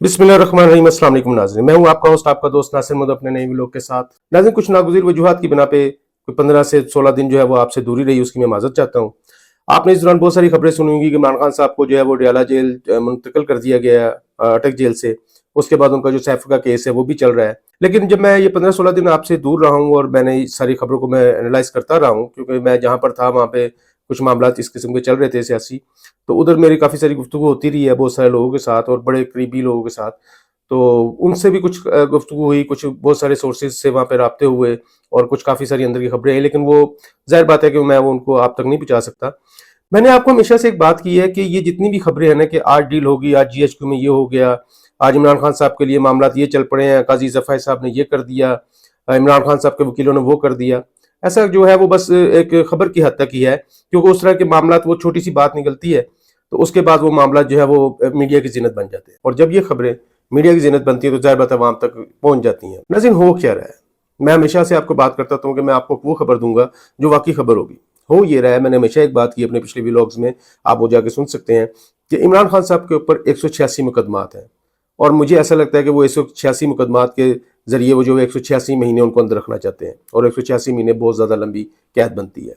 बिस्मिल्लाहिर्रहमानिर्रहीम। अस्सलाम वालेकुम नाज़रीन, मैं हूं आपका होस्ट, आपका दोस्त नासिर मद अपने नए व्लॉग के साथ। नाज़रीन, कुछ नागुज़ीर वजूहात की बिना पे कोई 15 से 16 दिन जो है वो आपसे दूरी रही, उसकी मैं माज़रत चाहता हूं। आपने इस दौरान बहुत सारी खबरें सुनी होंगी कि इमरान खान साहब को जो है वो डयाला जेल मुंतकिल कर दिया गया, अटक जेल से। उसके बाद उनका जो सैफ का केस है वो भी चल रहा है। लेकिन जब मैं ये 15-16 दिन आपसे दूर रहा हूँ और मैंने इस सारी खबरों को मैं एनालाइज करता रहा हूँ, क्योंकि मैं जहाँ पर था वहाँ पे कुछ मामला इस किस्म के चल रहे थे सियासी, तो उधर मेरी काफ़ी सारी गुफ्तगू होती रही है बहुत सारे लोगों के साथ और बड़े करीबी लोगों के साथ। तो उनसे भी कुछ गुफ्तगू हुई, कुछ बहुत सारे सोर्सेज से वहाँ पे राब्ते हुए और कुछ काफ़ी सारी अंदर की खबरें हैं, लेकिन वो ज़ाहिर बात है कि मैं वो उनको आप तक नहीं पहुँचा सकता। मैंने आपको हमेशा से एक बात की है कि ये जितनी भी खबरें हैं ना कि आज डील होगी, आज जीएचक्यू में ये हो गया, आज इमरान खान साहब के लिए मामला ये चल पड़े हैं, काजी ज़फ़र साहब ने ये कर दिया, इमरान खान साहब के वकीलों ने वो कर दिया, ऐसा जो है वो बस एक खबर की हद तक ही है। क्योंकि उस तरह के मामला वो छोटी सी बात निकलती है तो उसके बाद वो मामला जो है वो मीडिया की जिन्नत बन जाते हैं, और जब ये खबरें मीडिया की जिन्नत बनती है तो ज़ाहिर बात है वहां तक पहुंच जाती हैं। नाज़रीन, हो क्या रहा है, मैं हमेशा से आपको बात करता हूँ कि मैं आपको वो खबर दूंगा जो वाकई खबर होगी। हो ये रहा है, मैंने हमेशा एक बात की अपने पिछले व्लॉग्स में, आप वो जाके सुन सकते हैं, कि इमरान खान साहब के ऊपर 186 मुकदमात हैं, और मुझे ऐसा लगता है कि वो 186 मुकदमात के जरिए वो जो 186 महीने उनको अंदर रखना चाहते हैं, और 186 महीने बहुत ज़्यादा लंबी कैद बनती है।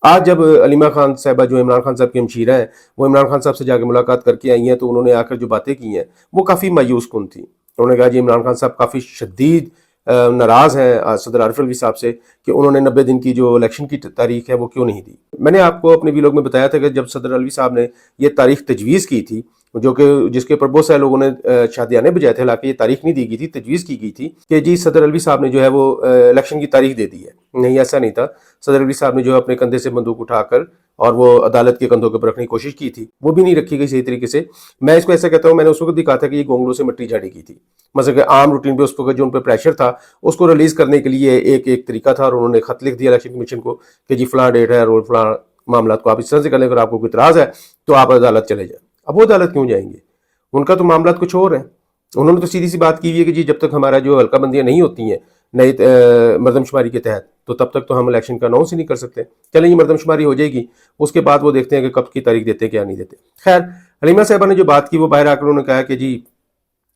आज जब अलीमा खान साहबा जो इमरान खान साहब की हमशीरा हैं, वो इमरान खान साहब से जाकर मुलाकात करके आई हैं, तो उन्होंने आकर जो बातें की हैं वो काफ़ी मायूस कुन थी। उन्होंने कहा जी इमरान खान साहब काफ़ी शदीद नाराज़ हैं सदर आरिफ अलवी साहब से कि उन्होंने 90 दिन की जो इलेक्शन की तारीख है वो क्यों नहीं दी। मैंने आपको अपने व्लॉग में बताया था कि जब सदर अलवी साहब ने ये तारीख तजवीज़ की थी, जो कि जिसके ऊपर बहुत सारे लोगों ने शादियाने बजाए थे, हालांकि ये तारीख नहीं दी गई थी, तजवीज़ की गई थी कि जी सदर अलवी साहब ने जो है वो इलेक्शन की तारीख दे दी है। नहीं, ऐसा नहीं था। सदर अलवी साहब ने जो है अपने कंधे से बंदूक उठाकर और वो अदालत के कंधों के ऊपर रखने की कोशिश की थी, वो भी नहीं रखी गई सही तरीके से। मैं इसको ऐसा कहता हूँ, मैंने उस वक्त भी कहा था कि ये गोंगलों से मिट्टी झाड़ी की थी। मतलब आम रूटीन पे उस पर जो उन पर प्रेशर था उसको रिलीज करने के लिए एक एक तरीका था, और उन्होंने खत लिख दिया इलेक्शन कमीशन को कि जी फलां डेट है और फलां मामला को आप इस तरह से कर लें, अगर आपको कोई इतराज़ है तो आप अदालत चले जाए। अब वो अदालत क्यों जाएंगे, उनका तो मामला कुछ और है। उन्होंने तो सीधी सी बात की हुई है कि जी जब तक हमारा जो हल्का बंदियाँ नहीं होती हैं नई मरदमशुमारी के तहत, तो तब तक तो हम इलेक्शन का अनाउंस ही नहीं कर सकते। चलें ये मरदमशुमारी हो जाएगी, उसके बाद वो देखते हैं कि कब की तारीख देते हैं क्या नहीं देते। खैर, हलीमा साहबा ने जो बात की वो बाहर आकर उन्होंने कहा कि जी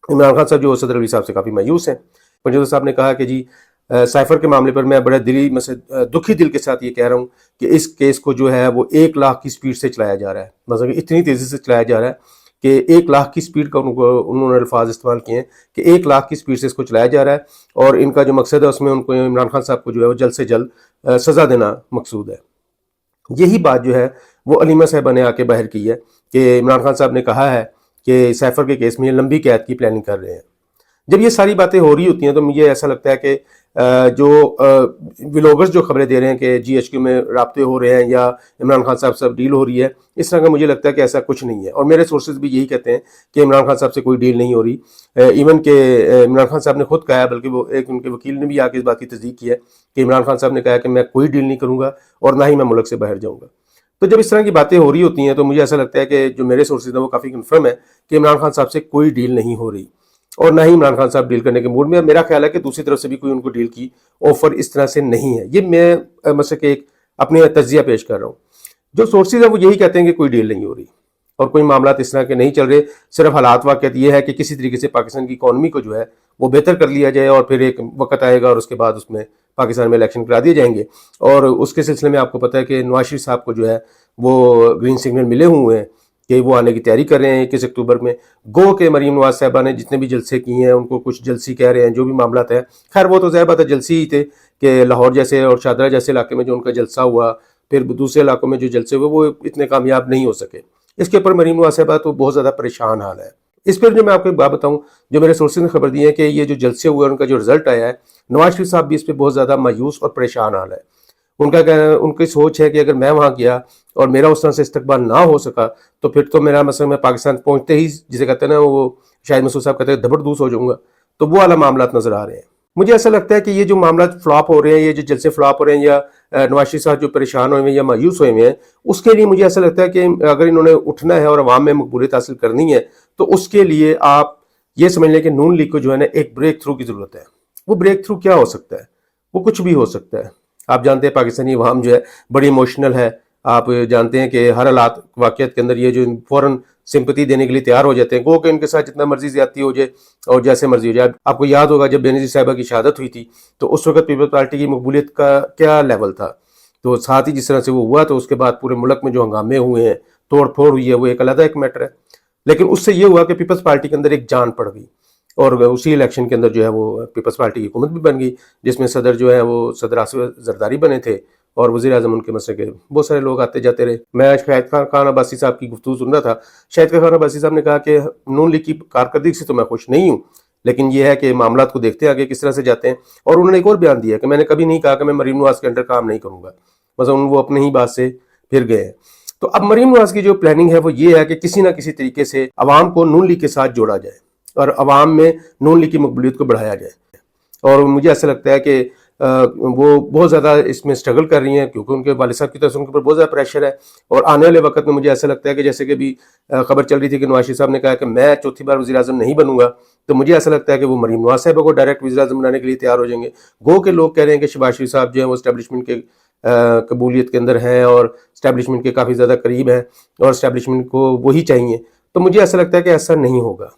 इमरान खान साहब जो सदर अलवी साहब से काफ़ी मायूस हैं। पंजोर साहब ने कहा कि जी साइफर के मामले पर मैं बड़ा दिली में से दुखी दिल के साथ ये कह रहा हूँ कि इस केस को जो है वो 1 लाख की स्पीड से चलाया जा रहा है। मतलब इतनी तेज़ी से चलाया जा रहा है कि 1 लाख की स्पीड का उन्होंने अल्फाज इस्तेमाल किए हैं कि 1 लाख की स्पीड से इसको चलाया जा रहा है, और इनका जो मकसद है उसमें उनको इमरान खान साहब को जो है वो जल्द से जल्द सज़ा देना मकसूद है। यही बात जो है वो अलीमा साहबा ने आके बाहर की है कि इमरान खान साहब ने कहा है कि सैफर के केस में लंबी कैद की प्लानिंग कर रहे हैं। जब ये सारी बातें हो रही होती हैं तो मुझे ऐसा लगता है कि जो व्लॉगर्स जो खबरें दे रहे हैं कि जीएचक्यू में राब्ते हो रहे हैं या इमरान खान साहब से डील हो रही है, इस तरह का मुझे लगता है कि ऐसा कुछ नहीं है, और मेरे सोर्सेज भी यही कहते हैं कि इमरान खान साहब से कोई डील नहीं हो रही। इवन के इमरान खान साहब ने खुद कहा है, बल्कि वो एक उनके वकील ने भी आके इस बात की तस्दीक की है कि इमरान खान साहब ने कहा कि मैं कोई डील नहीं करूँगा और ना ही मैं मुल्क से बाहर जाऊँगा। तो जब इस तरह की बातें हो रही होती हैं तो मुझे ऐसा लगता है कि जो मेरे सोर्सेज हैं वो काफ़ी कन्फर्म है कि इमरान खान साहब से कोई डील नहीं हो रही, और ना ही इमरान खान साहब डील करने के मूड में। मेरा ख्याल है कि दूसरी तरफ से भी कोई उनको डील की ऑफर इस तरह से नहीं है। ये मैं मतलब कि एक अपने तज्जिया पेश कर रहा हूँ। जो सोर्सेज है वो यही कहते हैं कि कोई डील नहीं हो रही और कोई मामला इस तरह के नहीं चल रहे। सिर्फ हालात वाक़ियत ये है कि किसी तरीके से पाकिस्तान की इकॉनमी को जो है वो बेहतर कर लिया जाए, और फिर एक वक्त आएगा और उसके बाद उसमें पाकिस्तान में इलेक्शन करा दिए जाएंगे। और उसके सिलसिले में आपको पता है कि नवाज शरीफ साहब को जो है वो ग्रीन सिग्नल मिले हुए हैं कि वो आने की तैयारी कर रहे हैं 21 अक्टूबर में। गो के मरीम नवाज साहबा ने जितने भी जलसे किए हैं उनको कुछ जलसी कह रहे हैं, जो भी मामला है। खैर वो तो ज़ाहिर बात है जलसी ही थे कि लाहौर जैसे और शादरा जैसे इलाके में जो उनका जलसा हुआ, फिर दूसरे इलाकों में जो जलसे हुए वो इतने कामयाब नहीं हो सके। इसके ऊपर मरीम नवाज साहबा तो बहुत ज़्यादा परेशान हाल है। इस पर जो मैं आपको एक बात बताऊँ, जो मेरे सोर्सेज ने खबर दी है कि ये जो जलसे हुए उनका जो रिजल्ट आया है, नवाज शरीफ साहब भी इस पर बहुत ज़्यादा मायूस और परेशान हाल है। उनका कहना, उनकी सोच है कि अगर मैं वहाँ गया और मेरा उस तरह से इस्तकबाल ना हो सका तो फिर तो मेरा मतलब मैं पाकिस्तान पहुँचते ही, जिसे कहते हैं ना, वो शाहिद मसूद साहब कहते हैं धबरदूस हो जाऊँगा। तो वो वाला मामला नज़र आ रहे हैं। मुझे ऐसा लगता है कि ये जो मामला फ्लॉप हो रहे हैं, ये जो जलसे फ्लॉप हो रहे हैं, या नवाज शरीफ साहब जो परेशान हुए हैं या मायूस हुए हैं, उसके लिए मुझे ऐसा लगता है कि अगर इन्होंने उठना है और अवाम में मकबूलियत हासिल करनी है तो उसके लिए आप ये समझ लें कि नून लीग को जो है ना एक ब्रेक थ्रू की ज़रूरत है। वो ब्रेक थ्रू क्या हो सकता है? वो कुछ भी हो सकता है। आप जानते हैं पाकिस्तानी अवाम जो है बड़ी इमोशनल है। आप जानते हैं कि हर हालात वाक़ियत के अंदर ये जो फ़ौरन सिंपति देने के लिए तैयार हो जाते हैं, गो कि इनके साथ जितना मर्जी ज्यादती हो जाए और जैसे मर्जी हो जाए। आपको याद होगा जब बेनजीर साहिबा की शहादत हुई थी तो उस वक्त पीपल्स पार्टी की मकबूलियत का क्या लेवल था, तो साथ ही जिस तरह से वो हुआ तो उसके बाद पूरे मुल्क में जो हंगामे हुए हैं, तोड़ फोड़ हुई है, वो एक अलग एक मैटर है। लेकिन उससे ये हुआ कि पीपल्स पार्टी के अंदर एक जान पड़ गई और उसी इलेक्शन के अंदर जो है वो पीपल्स पार्टी की हुकूमत भी बन गई, जिसमें सदर जो है वो सदर आसिफ जरदारी बने थे और वज़ीर आज़म उनके मसले के बहुत सारे लोग आते जाते रहे। मैं शाहिद खान अब्बासी साहब की गुफ्तगू सुन रहा था, शाहिद खान अब्बासी साहब ने कहा कि नून लीग की कारकर्दगी से तो मैं खुश नहीं हूँ, लेकिन ये है कि मामला को देखते हैं आगे किस तरह से जाते हैं। और उन्होंने एक और बयान दिया कि मैंने कभी नहीं कहा कि मैं मरीम नवाज के अंडर काम नहीं करूँगा, मतलब वो अपने ही बात से फिर गए हैं। तो अब मरीम नवाज की जो प्लानिंग है वो ये है कि किसी ना किसी तरीके से अवाम को नून लीग के साथ जोड़ा जाए और अवाम में नून लीग की मकबूलियत को बढ़ाया जाए। और मुझे ऐसा लगता है कि वो बहुत ज़्यादा इसमें स्ट्रगल कर रही हैं क्योंकि उनके वालिद साहब की तरफ से उनके ऊपर बहुत ज़्यादा प्रेशर है। और आने वाले वक्त में मुझे ऐसा लगता है कि जैसे कि भी खबर चल रही थी कि नवाज शरीफ साहब ने कहा कि मैं चौथी बार वज़ीर आज़म नहीं बनूंगा, तो मुझे ऐसा लगता है कि वो मरीम नवाज साहब को डायरेक्ट वज़ीर आज़म बनाने के लिए तैयार हो जाएंगे। गो के लोग कह रहे हैं कि शहबाज शरीफ साहब जो है वो इस्टेब्लिशमेंट के कबूलियत के अंदर हैं और इस्टेब्लिशमेंट के काफ़ी ज़्यादा करीब हैं और इस्टेब्लिशमेंट को वही चाहिए। तो मुझे ऐसा लगता है कि ऐसा नहीं होगा।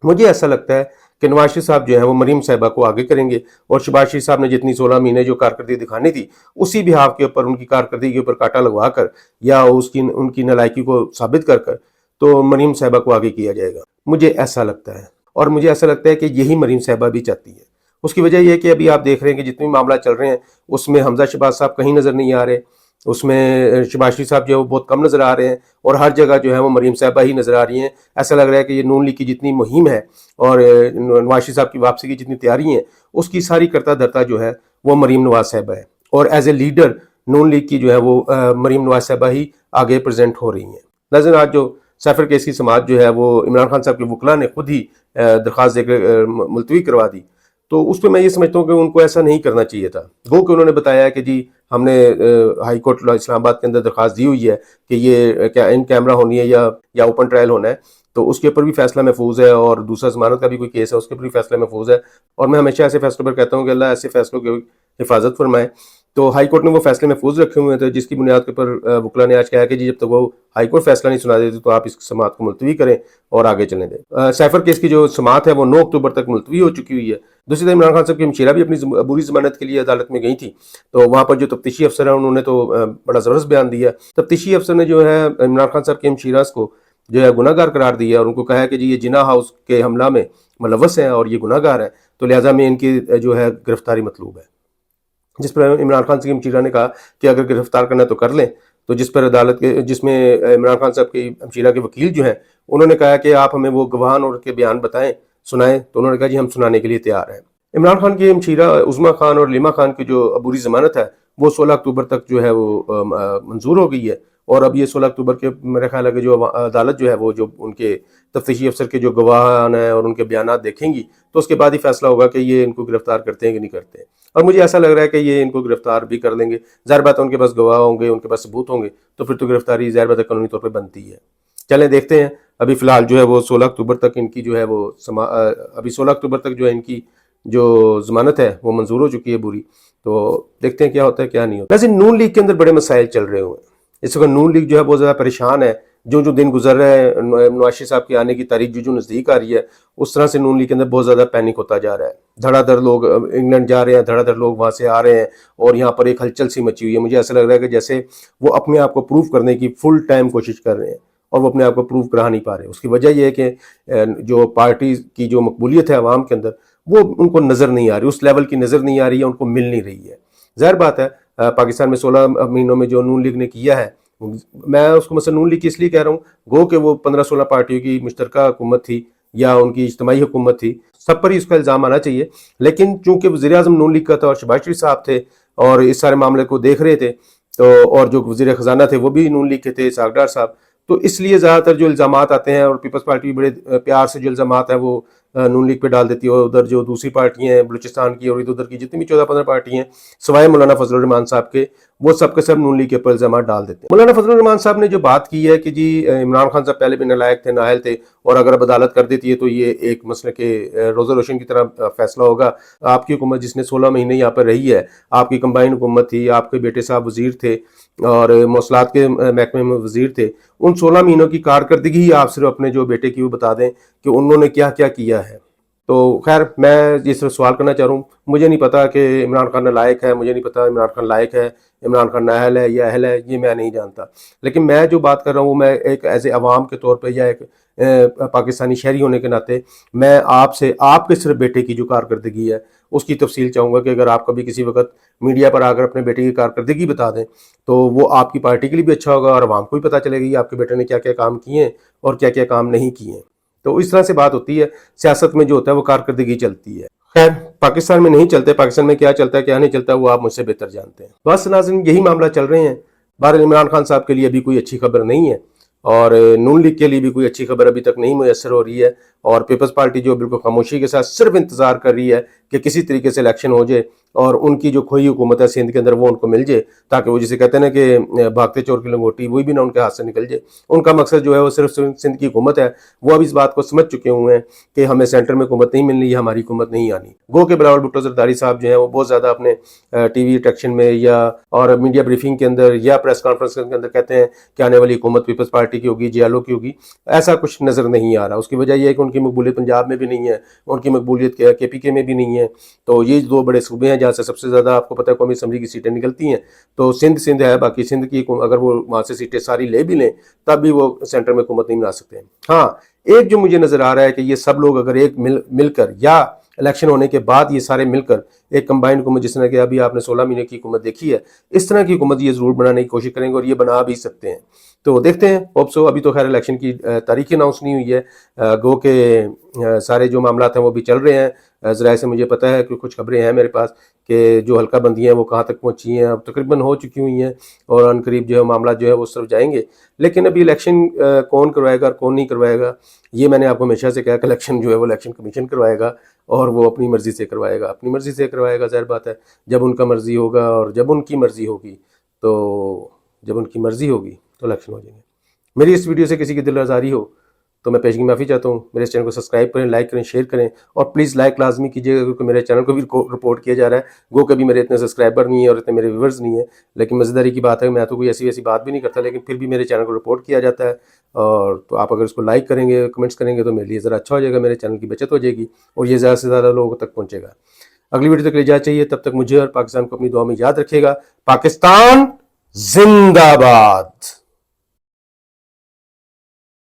मुझे ऐसा लगता है कि नवाज शरीफ साहब जो है वो मरीम साहिबा को आगे करेंगे और शहबाज शरीफ साहब ने जितनी 16 महीने जो कारकर्दगी दिखानी थी उसी बिहाफ के ऊपर उनकी कारकर्दगी के ऊपर कांटा लगवा कर या उनकी नालायकी को साबित कर कर तो मरीम साहिबा को आगे किया जाएगा, मुझे ऐसा लगता है। और मुझे ऐसा लगता है कि यही मरीम साहिबा भी चाहती है। उसकी वजह यह है कि अभी आप देख रहे हैं कि जितने मामला चल रहे हैं उसमें हमजा शहबाज साहब कहीं नज़र नहीं आ रहे, उसमें शहबाज शरीफ साहब जो है वो बहुत कम नज़र आ रहे हैं और हर जगह जो है वो मरीम साहिबा ही नज़र आ रही हैं। ऐसा लग रहा है कि ये नून लीग की जितनी मुहिम है और नवाज शरीफ साहब की वापसी की जितनी तैयारी है उसकी सारी करता धरता जो है वो मरीम नवाज साहिबा है और as a leader Noon League की जो है वो मरीम नवाज साहिबा ही आगे प्रेजेंट हो रही हैं। नाज़रीन, आज जो सैफर केस की समाअत जो है वो इमरान खान साहब के वकला ने खुद ही दरख्वास्त देकर मुलतवी करवा दी, तो उस पर मैं ये समझता हूँ कि उनको ऐसा नहीं करना चाहिए था। गो कि उन्होंने बताया कि जी हमने हाई कोर्ट इस्लामाबाद के अंदर दरख्वास्त दी हुई है कि ये क्या इन कैमरा होनी है या ओपन ट्रायल होना है, तो उसके ऊपर भी फैसला महफूज है और दूसरा जमानत का भी कोई केस है उसके ऊपर भी फैसला महफूज है। और मैं हमेशा ऐसे फैसलों पर कहता हूँ कि अल्लाह ऐसे फैसलों की हिफाजत फरमाए। तो हाई कोर्ट ने वो फैसले महफूज रखे हुए थे जिसकी बुनियाद के ऊपर वकला ने आज कहा कि जी जब तक वो हाई कोर्ट फैसला नहीं सुना देती तो आप इस समाअत को मुलतवी करें और आगे चलने दें। सैफर केस की जो समाअत है वो 9 अक्टूबर तक मुलतवी हो चुकी हुई है। दूसरी तरफ इमरान खान साहब की हमशीरा भी अपनी अबूरी जमानत के लिए अदालत में गई थी, तो वहाँ पर जो तफ्तीशी अफसर है उन्होंने तो बड़ा ज़बरदस्त बयान दिया। तफ्तीशी अफसर ने जो है इमरान खान साहब की हमशीरा को जो है गुनाहगार करार दिया और उनको कहा है कि जी ये जिना हाउस के हमला में मुलव्वस हैं और ये गुनाहगार हैं, तो लिहाजा में इनकी जो है गिरफ्तारी मतलूब है। जिस पर इमरान खान की हमशीरा ने कहा कि अगर गिरफ्तार करना तो कर लें, तो जिस पर अदालत के जिसमें इमरान खान साहब की हमशीरा के वकील जो हैं उन्होंने कहा कि आप हमें वो गवाहान और के बयान बताएं, सुनाएं, तो उन्होंने कहा जी हम सुनाने के लिए तैयार हैं। इमरान खान की हमशीरा उज़मा खान और लीमा खान की जो अबूरी ज़मानत है वो 16 अक्टूबर तक जो है वो मंजूर हो गई है और अब ये 16 अक्टूबर के मेरे ख्याल है कि जो अदालत जो है वो जो उनके तफ्तीशी अफसर के जो गवाहान हैं और उनके बयान देखेंगी तो उसके बाद ही फैसला होगा कि ये इनको गिरफ्तार करते हैं कि नहीं करते हैं। और मुझे ऐसा लग रहा है कि ये इनको गिरफ्तार भी कर लेंगे। ज़ाहिर बात है उनके पास गवाह होंगे, उनके पास सबूत होंगे, तो फिर तो गिरफ्तारी ज़ाहिर बात है कानूनी तौर पर बनती है। चलें देखते हैं। अभी फ़िलहाल जो है वो 16 अक्टूबर तक इनकी जो है वो अभी 16 अक्टूबर तक जो है इनकी जो ज़मानत है वो मंजूर हो चुकी है पूरी, तो देखते हैं क्या होता है क्या नहीं होता। वैसे नून लीग के अंदर बड़े मसाइल चल रहे हुए हैं, इस वक्त नून लीग जो है बहुत ज़्यादा परेशान है। जो जो दिन गुजर रहे हैं, नवाज शरीफ साहब की आने की तारीख जो नज़दीक आ रही है उस तरह से नून लीग के अंदर बहुत ज़्यादा पैनिक होता जा रहा है। धड़ाधड़ लोग इंग्लैंड जा रहे हैं, धड़ाधड़ लोग वहाँ से आ रहे हैं और यहाँ पर एक हलचल सी मची हुई है। मुझे ऐसा लग रहा है कि जैसे वो अपने आप को प्रूव करने की फुल टाइम कोशिश कर रहे हैं और वो अपने आप को प्रूव करा नहीं पा रहे। उसकी वजह यह है कि जो पार्टी की जो मकबूलियत है अवाम के अंदर वो उनको नज़र नहीं आ रही, उस लेवल की नज़र नहीं आ रही है, उनको मिल नहीं रही है। ज़ाहिर बात है पाकिस्तान में 16 महीनों में जो नून लीग ने किया है, मैं उसको मतलब नून लीग इसलिए कह रहा हूँ गो कि वो 15-16 पार्टियों की मुश्तरका हुकूमत थी या उनकी इज्तिमाई हुकूमत थी, सब पर ही उसका इल्ज़ाम आना चाहिए। लेकिन चूंकि वज़ीर आज़म नून लीग का था और शहबाज शरीफ साहब थे और इस सारे मामले को देख रहे थे, तो और जो वज़ीर ख़जाना थे वो भी नून लीग के थे, इसहाक़ डार साहब, तो इसलिए ज़्यादातर जो इल्ज़ाम आते हैं और पीपल्स पार्टी बड़े प्यार से जो इल्ज़ाम है वो नून लीग पे डाल देती है। और उधर जो दूसरी पार्टियां हैं बलूचिस्तान की और इधर उधर की जितनी भी 14-15 पार्टी हैं सिवाय मौलाना फजल रहमान साहब के, وہ سب کے سب نون لیگ کے اوپر الزامات ڈال دیتے ہیں۔ مولانا فضل الرحمان صاحب نے جو بات کی ہے کہ جی عمران خان صاحب پہلے بھی نالائق تھے، نااہل تھے، اور اگر اب عدالت کر دیتی ہے تو یہ ایک مسئلہ کہ روزہ روشن کی طرح فیصلہ ہوگا۔ آپ کی حکومت جس نے 16 مہینے یہاں پر رہی ہے، آپ کی کمبائن حکومت تھی، آپ کے بیٹے صاحب وزیر تھے اور مواصلات کے محکمے میں وزیر تھے، ان 16 مہینوں کی کارکردگی ہی آپ صرف اپنے جو بیٹے کی وہ بتا دیں کہ انہوں نے کیا کیا کیا ہے۔ تو خیر میں یہ صرف سوال کرنا چاہ رہا ہوں، مجھے نہیں پتا کہ عمران خان نالائق ہے، مجھے نہیں پتا عمران خان لائق ہے، عمران خان نااہل ہے یا اہل ہے، یہ میں نہیں جانتا، لیکن میں جو بات کر رہا ہوں میں ایک ایز اے عوام کے طور پہ یا ایک پاکستانی شہری ہونے کے ناطے میں آپ سے آپ کے صرف بیٹے کی جو کارکردگی ہے اس کی تفصیل چاہوں گا کہ اگر آپ کبھی کسی وقت میڈیا پر آ کر اپنے بیٹے کی کارکردگی بتا دیں تو وہ آپ کی پارٹی کے لیے بھی اچھا ہوگا اور عوام کو بھی پتہ چلے گی آپ کے بیٹے نے کیا کیا کام کیے ہیں اور کیا کیا کام نہیں کیے ہیں۔ تو اس طرح سے بات ہوتی ہے، سیاست میں جو ہوتا ہے وہ کارکردگی چلتی ہے۔ خیر پاکستان میں نہیں چلتے، پاکستان میں کیا چلتا ہے کیا نہیں چلتا وہ آپ مجھ سے بہتر جانتے ہیں۔ بس ناظرین یہی معاملہ چل رہے ہیں۔ بہرحال عمران خان صاحب کے لیے ابھی کوئی اچھی خبر نہیں ہے اور نون لیگ کے لیے بھی کوئی اچھی خبر ابھی تک نہیں میسر ہو رہی ہے، اور پیپلز پارٹی جو بالکل خاموشی کے ساتھ صرف انتظار کر رہی ہے کہ کسی طریقے سے الیکشن ہو جائے اور ان کی جو کھوئی حکومت ہے سندھ کے اندر وہ ان کو مل جائے، تاکہ وہ جسے کہتے ہیں نا کہ بھاگتے چور کی لنگوٹی وہی بھی نہ ان کے ہاتھ سے نکل جائے۔ ان کا مقصد جو ہے وہ صرف سندھ کی حکومت ہے۔ وہ اب اس بات کو سمجھ چکے ہوئے ہیں کہ ہمیں سینٹر میں حکومت نہیں ملنی، یہ ہماری حکومت نہیں آنی۔ گو کہ بلاول بھٹو زرداری صاحب جو ہیں وہ بہت زیادہ اپنے ٹی وی اٹریکشن میں یا اور میڈیا بریفنگ کے اندر یا پریس کانفرنس کے اندر کہتے ہیں کہ آنے والی حکومت پیپلز پارٹی کی ہوگی، جے ایل او کی ہوگی۔ ایسا کچھ نظر نہیں آ رہا۔ اس کی وجہ یہ ہے کہ ان کی مقبولیت پنجاب میں بھی نہیں ہے، ان کی مقبولیت کے پی کے میں بھی نہیں ہے۔ تو یہ دو بڑے صوبے ہیں جہاں سے سب سے زیادہ آپ کو پتہ ہے قومی اسمبلی کی سیٹیں نکلتی ہیں۔ تو سندھ ہے، باقی سندھ کی اگر وہ وہاں سے سیٹیں ساری لے بھی لیں تب بھی وہ سینٹر میں حکومت نہیں بنا سکتے ہیں۔ ہاں ایک جو مجھے نظر آ رہا ہے کہ یہ سب لوگ اگر ایک مل کر یا الیکشن ہونے کے بعد یہ سارے مل کر ایک کمبائنڈ حکومت، جس طرح کہ ابھی آپ نے 16 مہینے کی حکومت دیکھی ہے، اس طرح کی حکومت یہ ضرور بنانے کی کوشش کریں گے اور یہ بنا بھی سکتے ہیں۔ تو دیکھتے ہیں، ہوپ سو۔ ابھی تو خیر الیکشن کی تاریخ اناؤنس نہیں ہوئی ہے، گو کہ سارے جو معاملات ہیں وہ بھی چل رہے ہیں۔ ذرائع سے مجھے پتہ ہے کہ کچھ خبریں ہیں میرے پاس کہ جو حلقہ بندی ہیں وہ کہاں تک پہنچی ہیں، اب تقریباً ہو چکی ہوئی ہیں اور ان قریب جو ہے معاملات جو ہے وہ اس طرف جائیں گے۔ لیکن ابھی الیکشن کون کروائے گا اور کون نہیں کروائے گا، یہ میں نے آپ کو ہمیشہ سے کہا کہ الیکشن جو ہے وہ الیکشن کمیشن کروائے گا اور وہ اپنی مرضی سے کروائے گا، اپنی مرضی سے کروائے گا۔ ظاہر بات ہے جب ان کا مرضی ہوگا اور جب ان کی مرضی ہوگی تو الیکشن ہو جائیں گے۔ میری اس ویڈیو سے کسی کی دل آزاری ہو تو میں پیشگی معافی چاہتا ہوں۔ میرے اس چینل کو سبسکرائب کریں، لائک کریں، شیئر کریں اور پلیز لائک لازمی کیجیے گا، کیونکہ میرے چینل کو بھی رپورٹ کیا جا رہا ہے۔ گو کبھی میرے اتنے سبسکرائبر نہیں ہیں اور اتنے میرے ویورز نہیں ہیں، لیکن مزیداری کی بات ہے میں تو کوئی ایسی ویسی بات بھی نہیں کرتا، لیکن پھر بھی میرے چینل کو رپورٹ کیا جاتا ہے۔ اور تو آپ اگر اس کو لائک کریں گے، کمنٹس کریں گے تو میرے لیے ذرا اچھا ہو جائے گا، میرے چینل کی بچت ہو جائے گی اور یہ زیادہ سے زیادہ لوگوں تک پہنچے گا۔ اگلی ویڈیو تک لے جا چاہیے، تب تک مجھے اور پاکستان کو اپنی دعا میں یاد رکھیے گا۔ پاکستان زندہ باد۔